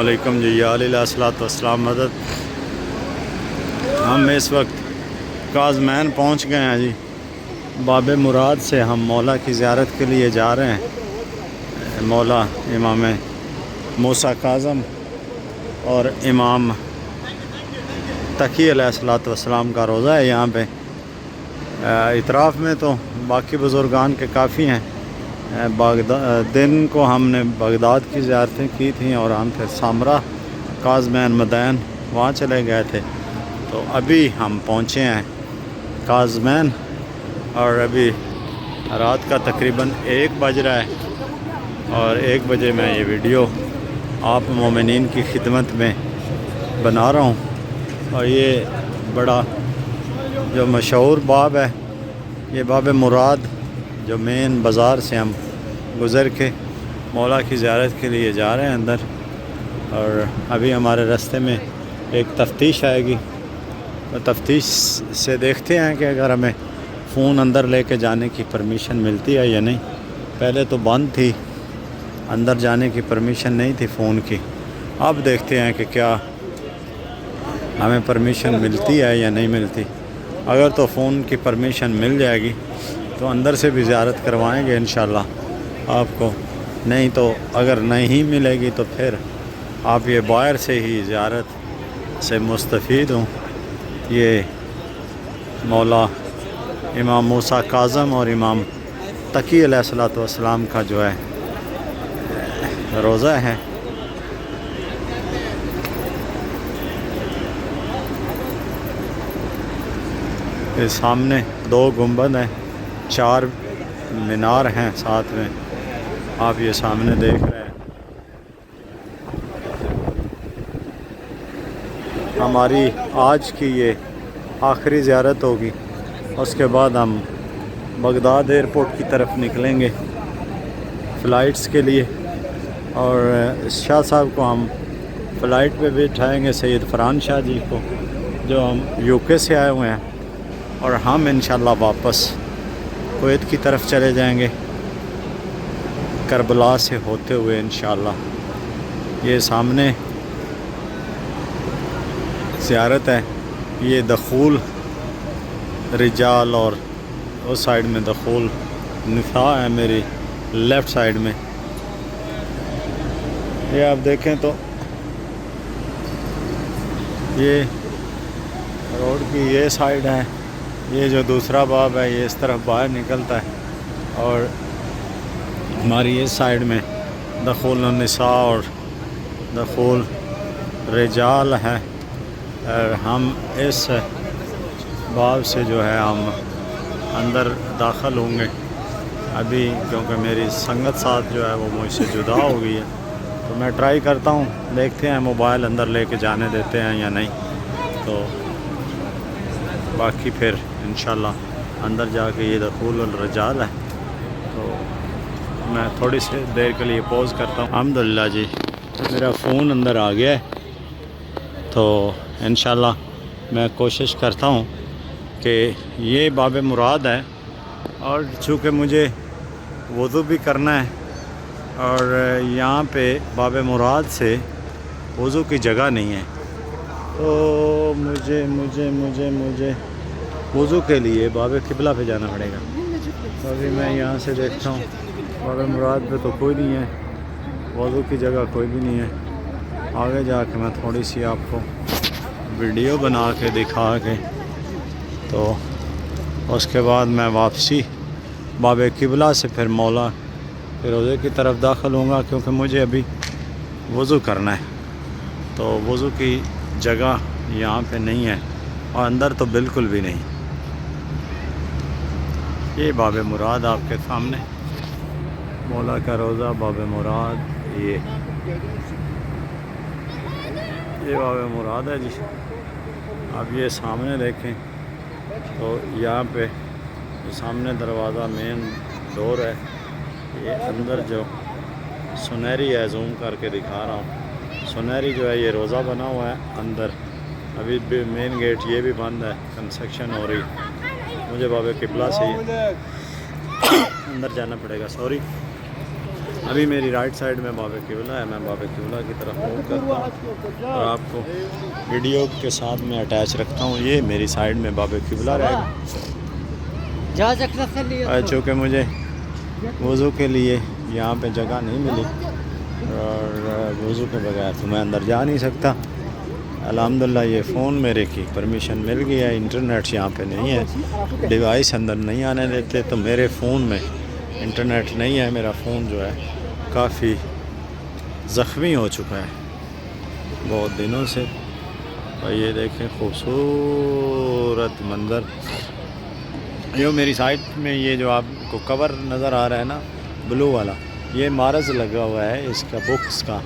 علیکم جی علیہ الصلوۃ والسلام مدد۔ ہم اس وقت کاظمین پہنچ گئے ہیں جی۔ باب مراد سے ہم مولا کی زیارت کے لیے جا رہے ہیں۔ مولا امام موسیٰ کاظم اور امام تقی علیہ الصلوۃ والسلام کا روضہ ہے یہاں پہ۔ اطراف میں تو باقی بزرگان کے کافی ہیں۔ دن کو ہم نے بغداد کی زیارتیں کی تھیں اور ہم پھر سامرا کاظمین مدین وہاں چلے گئے تھے۔ تو ابھی ہم پہنچے ہیں کاظمین اور ابھی رات کا تقریباً 1 بج رہا ہے اور 1 بجے میں یہ ویڈیو آپ مومنین کی خدمت میں بنا رہا ہوں۔ اور یہ بڑا جو مشہور باب ہے، یہ باب مراد، جو مین بازار سے ہم گزر کے مولا کی زیارت کے لیے جا رہے ہیں اندر۔ اور ابھی ہمارے راستے میں ایک تفتیش آئے گی، تفتیش سے دیکھتے ہیں کہ اگر ہمیں فون اندر لے کے جانے کی پرمیشن ملتی ہے یا نہیں۔ پہلے تو بند تھی، اندر جانے کی پرمیشن نہیں تھی فون کی۔ اب دیکھتے ہیں کہ کیا ہمیں پرمیشن ملتی ہے یا نہیں ملتی۔ اگر تو فون کی پرمیشن مل جائے گی تو اندر سے بھی زیارت کروائیں گے انشاءاللہ آپ کو، نہیں تو اگر نہیں ملے گی تو پھر آپ یہ باہر سے ہی زیارت سے مستفید ہوں۔ یہ مولا امام موسیٰ کاظم اور امام تقی علیہ الصلوۃ والسلام کا جو ہے روضہ ہے۔ اس سامنے 2 گنبد ہیں، 4 مینار ہیں ساتھ میں، آپ یہ سامنے دیکھ رہے ہیں۔ ہماری آج کی یہ آخری زیارت ہوگی، اس کے بعد ہم بغداد ایئرپورٹ کی طرف نکلیں گے فلائٹس کے لیے، اور شاہ صاحب کو ہم فلائٹ پہ بٹھائیں گے، سید فرحان شاہ جی کو، جو ہم UK سے آئے ہوئے ہیں، اور ہم انشاءاللہ واپس کویت کی طرف چلے جائیں گے کربلا سے ہوتے ہوئے انشاءاللہ۔ یہ سامنے زیارت ہے، یہ دخول رجال اور اس سائڈ میں دخول نساء ہے، میری لیفٹ سائڈ میں۔ یہ آپ دیکھیں تو یہ روڈ کی یہ سائڈ ہے، یہ جو دوسرا باب ہے یہ اس طرف باہر نکلتا ہے، اور ہماری اس سائڈ میں دخول النساء اور دخول رجال ہے، اور ہم اس باب سے جو ہے ہم اندر داخل ہوں گے ابھی، کیونکہ میری سنگت ساتھ جو ہے وہ مجھ سے جدا ہو گئی ہے۔ تو میں ٹرائی کرتا ہوں، دیکھتے ہیں موبائل اندر لے کے جانے دیتے ہیں یا نہیں، تو باقی پھر انشاءاللہ اندر جا کے یہ دخول الرجال ہے۔ تو میں تھوڑی سی دیر کے لیے پوز کرتا ہوں۔ الحمدللہ جی میرا فون اندر آ گیا ہے، تو انشاءاللہ میں کوشش کرتا ہوں کہ یہ باب مراد ہے، اور چونکہ مجھے وضو بھی کرنا ہے اور یہاں پہ باب مراد سے وضو کی جگہ نہیں ہے، تو مجھے وضو کے لیے باب قبلہ پہ جانا پڑے گا۔ تو ابھی میں یہاں سے دیکھتا ہوں باب مراد پہ تو کوئی نہیں ہے، وضو کی جگہ کوئی بھی نہیں ہے۔ آگے جا کے میں تھوڑی سی آپ کو ویڈیو بنا کے دکھا کے تو اس کے بعد میں واپسی باب قبلہ سے پھر مولا کے روضے کی طرف داخل ہوں گا، کیونکہ مجھے ابھی وضو کرنا ہے، تو وضو کی جگہ یہاں پہ نہیں ہے اور اندر تو بالکل بھی نہیں۔ یہ باب مراد آپ کے سامنے، مولا کا روضہ باب مراد، یہ باب مراد ہے جی۔ اب یہ سامنے دیکھیں تو یہاں پہ سامنے دروازہ مین ڈور ہے، یہ اندر جو سنہری ہے، زوم کر کے دکھا رہا ہوں، سنہری جو ہے یہ روضہ بنا ہوا ہے اندر۔ ابھی بھی مین گیٹ یہ بھی بند ہے، کنسٹرکشن ہو رہی، مجھے باب قبلہ سے ہی اندر جانا پڑے گا، سوری۔ ابھی میری رائٹ سائڈ میں باب قبلہ ہے، میں باب قبلہ کی طرف موو کرتا ہوں اور آپ کو ویڈیو کے ساتھ میں اٹیچ رکھتا ہوں. یہ میری سائڈ میں باب قبلہ رہے گا. چونکہ مجھے وضو کے لیے یہاں پہ جگہ نہیں ملی اور وضو کے بغیر تو میں اندر جا نہیں سکتا. الحمدللہ یہ فون میرے کی پرمیشن مل گئی ہے. انٹرنیٹ یہاں پہ نہیں ہے، ڈیوائس اندر نہیں آنے دیتے، تو میرے فون میں انٹرنیٹ نہیں ہے. میرا فون جو ہے کافی زخمی ہو چکا ہے بہت دنوں سے. اور یہ دیکھیں خوبصورت منظر. یہ میری سائڈ میں یہ جو آپ کو کور نظر آ رہا ہے نا بلو والا، یہ معرض لگا ہوا ہے اس کا، بکس کا.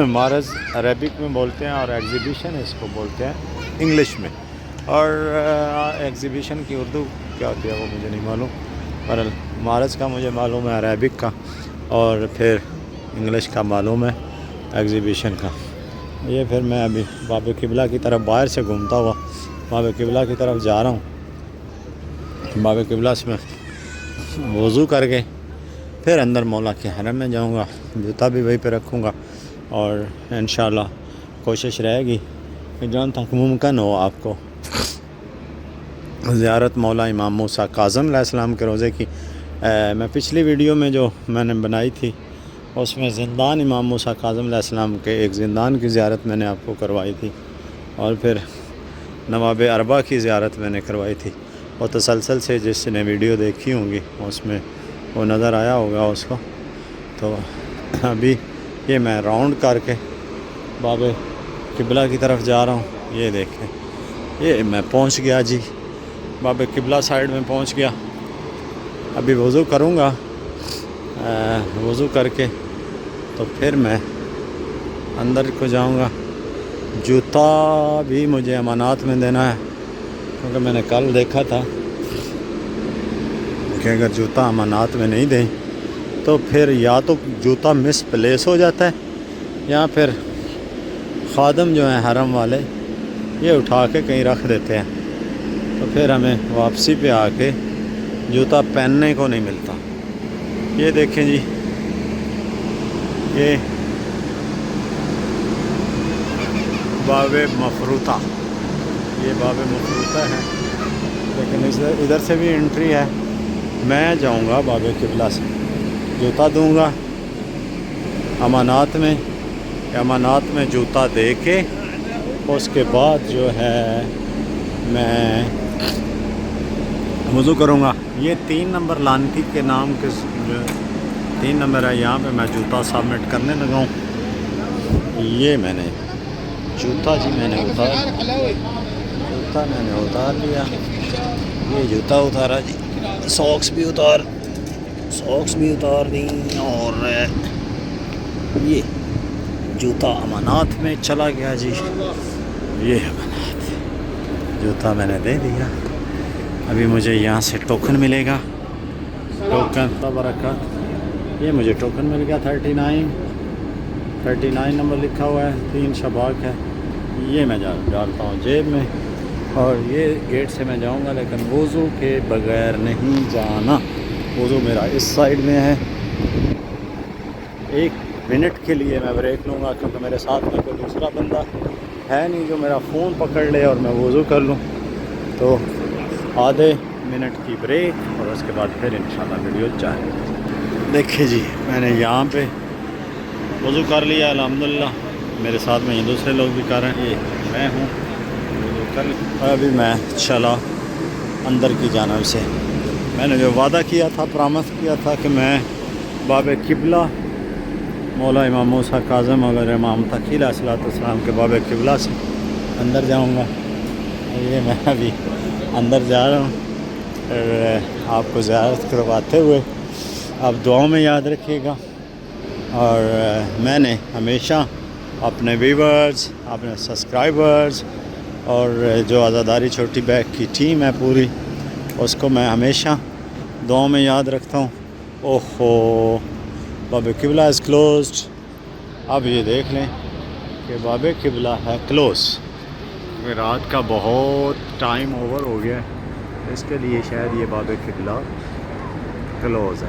معرض عربک میں بولتے ہیں اور ایگزیبیشن اس کو بولتے ہیں انگلش میں. اور ایگزیبیشن کی اردو کیا ہوتی ہے وہ مجھے نہیں معلوم، پر معرض کا مجھے معلوم ہے عربک کا، اور پھر انگلش کا معلوم ہے ایگزیبیشن کا. یہ پھر میں ابھی باب قبلہ کی طرف باہر سے گھومتا ہوا باب قبلہ کی طرف جا رہا ہوں. باب قبلہ سے میں وضو کر کے پھر اندر مولا کے حرم میں جاؤں گا. جوتا بھی وہیں پہ رکھوں گا اور انشاءاللہ کوشش رہے گی کہ جہاں تک ممکن ہو آپ کو زیارت مولا امام موسیٰ کاظم علیہ السلام کے روضے کی. میں پچھلی ویڈیو میں جو میں نے بنائی تھی اس میں زندان امام موسیٰ کاظم علیہ السلام کے ایک زندان کی زیارت میں نے آپ کو کروائی تھی، اور پھر نواب اربع کی زیارت میں نے کروائی تھی. وہ تسلسل سے جس نے ویڈیو دیکھی ہوں گی اس میں وہ نظر آیا ہوگا اس کو. تو ابھی یہ میں راؤنڈ کر کے باب قبلہ کی طرف جا رہا ہوں. یہ دیکھیں یہ میں پہنچ گیا جی، باب قبلہ سائڈ میں پہنچ گیا. ابھی وضو کروں گا، وضو کر کے تو پھر میں اندر کو جاؤں گا. جوتا بھی مجھے امانات میں دینا ہے، کیونکہ میں نے کل دیکھا تھا کہ اگر جوتا امانات میں نہیں دیں تو پھر یا تو جوتا مس پلیس ہو جاتا ہے یا پھر خادم جو ہیں حرم والے یہ اٹھا کے کہیں رکھ دیتے ہیں، تو پھر ہمیں واپسی پہ آ کے جوتا پہننے کو نہیں ملتا. یہ دیکھیں جی، یہ باب مفروطہ، یہ باب مفروطہ ہے، لیکن ادھر سے بھی انٹری ہے. میں جاؤں گا باب قبلہ سے، جوتا دوں گا امانات میں جوتا دے کے اس کے بعد جو ہے میں وضو کروں گا. یہ 3 نمبر لانتی کے نام کے جو 3 نمبر ہے، یہاں پہ میں جوتا سبمٹ کرنے لگا ہوں. یہ میں نے جوتا جی میں نے اتار لیا. یہ جوتا اتارا جی، ساکس بھی اتار دیں، اور یہ جوتا امانات میں چلا گیا جی. یہ امانات جوتا میں نے دے دیا. ابھی مجھے یہاں سے ٹوکن ملے گا، ٹوکن برکات. یہ مجھے ٹوکن مل گیا 39 نمبر لکھا ہوا ہے، 3 شباک ہے. یہ میں ڈالتا ہوں جیب میں، اور یہ گیٹ سے میں جاؤں گا، لیکن وضو کے بغیر نہیں جانا. وضو میرا اس سائڈ میں ہے. 1 منٹ کے لیے میں بریک لوں گا، کیونکہ میرے ساتھ میں کوئی دوسرا بندہ ہے نہیں جو میرا فون پکڑ لے اور میں وضو کر لوں. تو آدھے منٹ کی بریک اور اس کے بعد پھر انشاءاللہ ویڈیو جائے. دیکھیں جی میں نے یہاں پہ وضو کر لیا الحمدللہ. میرے ساتھ میں یہ دوسرے لوگ بھی کر رہے ہیں. یہ میں ہوں وضو کر لیا. ابھی میں چلا اندر کی جانب سے. میں نے جو وعدہ کیا تھا، پرامس کیا تھا کہ میں باب قبلہ مولا امام موسیٰ کاظم اور امام تقی علیہ السلام کے باب قبلہ سے اندر جاؤں گا. یہ میں ابھی اندر جا رہا ہوں. آپ کو زیارت کرواتے ہوئے آپ دعاؤں میں یاد رکھیے گا. اور میں نے ہمیشہ اپنے ویورز، اپنے سبسکرائبرز اور جو عزاداری چھوٹی بیگ کی ٹیم ہے پوری، اس کو میں ہمیشہ دعاؤں میں یاد رکھتا ہوں. اوہو باب قبلہ از کلوزڈ. اب یہ دیکھ لیں کہ باب قبلہ ہے کلوز. رات کا بہت ٹائم اوور ہو گیا ہے، اس کے لیے شاید یہ باب قبلہ کلوز ہے.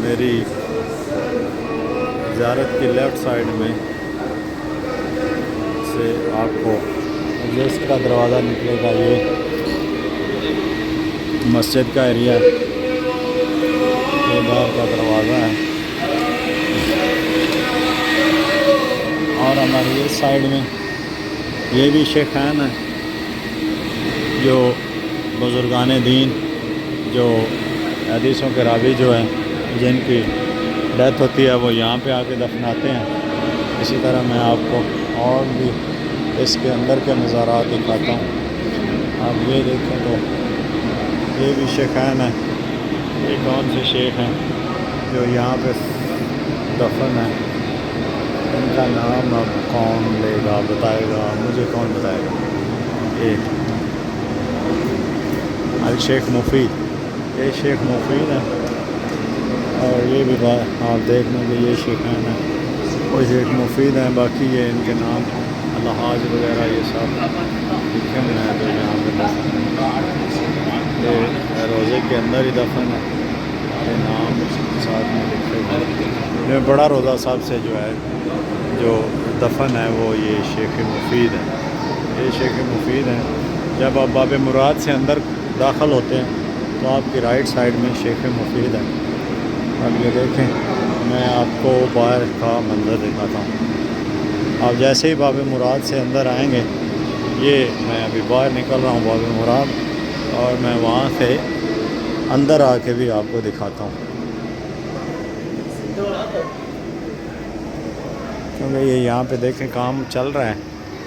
میری زیارت کی لیفٹ سائڈ میں سے آپ کو جس کا دروازہ نکلے گا، یہ مسجد کا ایریا، یہ باہر کا دروازہ ہے، اور ہماری اس سائڈ میں یہ بھی شیخین ہیں جو بزرگان دین، جو حدیثوں کے راوی جو ہیں، جن کی ڈیتھ ہوتی ہے وہ یہاں پہ آ کے دفناتے ہیں۔ اسی طرح میں آپ کو اور بھی اس کے اندر کے مزارات دکھاتا ہوں۔ آپ یہ دیکھیں تو یہ بھی شیخین ہیں، یہ کون سے شیخ ہیں جو یہاں پہ دفن ہیں، ان کا نام اب کون لے گا، بتائے گا، مجھے کون بتائے گا؟ یہ الشیخ مفید، یہ شیخ مفید ہے، اور یہ بھی آپ دیکھ لیں کہ یہ شیخین ہیں، وہ شیخ مفید ہیں۔ باقی یہ ان کے نام الحاج وغیرہ یہ سب لکھے ہوئے ہیں جو یہاں پہ دفن ہیں۔ یہ روزے کے اندر ہی دفن ہے، یہ نام ساتھ میں لکھے ہوئے۔ یہ بڑا روزہ صاحب سے جو ہے جو دفن ہے وہ یہ شیخ مفید ہے، یہ شیخ مفید ہیں۔ جب آپ باب مراد سے اندر داخل ہوتے ہیں تو آپ کی رائٹ سائڈ میں شیخ مفید ہے۔ اب یہ دیکھیں، میں آپ کو باہر کا منظر دکھاتا ہوں۔ آپ جیسے ہی باب مراد سے اندر آئیں گے، یہ میں ابھی باہر نکل رہا ہوں باب مراد، اور میں وہاں سے اندر آ کے بھی آپ کو دکھاتا ہوں، کیونکہ یہ یہاں پہ دیکھیں کام چل رہا ہے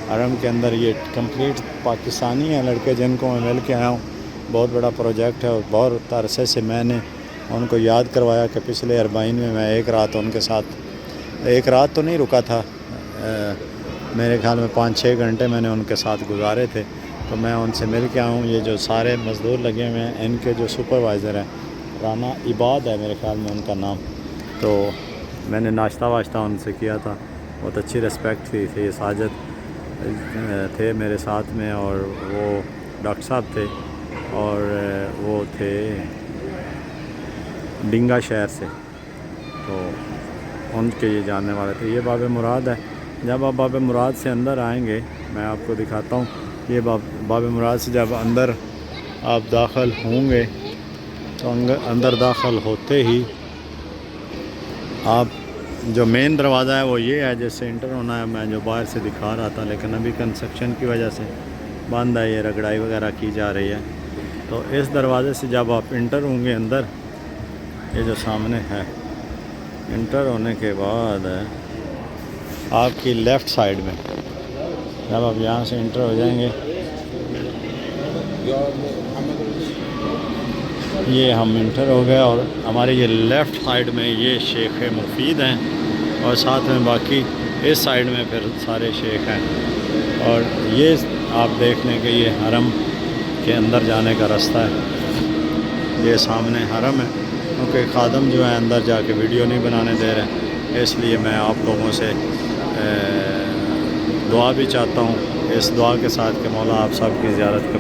حرم کے اندر۔ یہ کمپلیٹ پاکستانی ہیں لڑکے جن کو میں مل کے آیا ہوں، بہت بڑا پروجیکٹ ہے، اور بہت عرصے سے میں نے ان کو یاد کروایا کہ پچھلے 40 میں ایک رات ان کے ساتھ، ایک رات تو نہیں رکا تھا، میرے خیال میں 5-6 گھنٹے میں نے ان کے ساتھ گزارے تھے، تو میں ان سے مل کے آیا ہوں۔ یہ جو سارے مزدور لگے ہوئے ہیں، ان کے جو سپروائزر ہیں رانا عباد ہے میرے خیال میں ان کا نام، تو میں نے ناشتہ واشتہ ان سے کیا تھا، بہت اچھی ریسپیکٹ تھی۔ یہ ساجد تھے میرے ساتھ میں، اور وہ ڈاکٹر صاحب تھے، اور وہ تھے ڈنگا شہر سے، تو ان کے یہ جاننے والے تھے۔ یہ باب مراد ہے۔ جب آپ باب مراد سے اندر آئیں گے، میں آپ کو دکھاتا ہوں، یہ باب مراد سے جب اندر آپ داخل ہوں گے تو اندر داخل ہوتے ہی آپ جو مین دروازہ ہے وہ یہ ہے جس سے انٹر ہونا ہے، میں جو باہر سے دکھا رہا تھا، لیکن ابھی کنسٹرکشن کی وجہ سے بند ہے، یہ رگڑائی وغیرہ کی جا رہی ہے۔ تو اس دروازے سے جب آپ انٹر ہوں گے اندر، یہ جو سامنے ہے، انٹر ہونے کے بعد آپ کی لیفٹ سائڈ میں جب آپ یہاں سے انٹر ہو جائیں گے، یہ ہم انٹر ہو گئے، اور ہمارے یہ لیفٹ سائڈ میں یہ شیخ مفید ہیں، اور ساتھ میں باقی اس سائڈ میں پھر سارے شیخ ہیں۔ اور یہ آپ دیکھ لیں کہ یہ حرم کے اندر جانے کا رستہ ہے، یہ سامنے حرم ہے، کیونکہ خادم جو ہیں اندر جا کے ویڈیو نہیں بنانے دے رہے، اس لیے میں آپ لوگوں سے دعا بھی چاہتا ہوں اس دعا کے ساتھ کہ مولا آپ سب کی زیارت قبول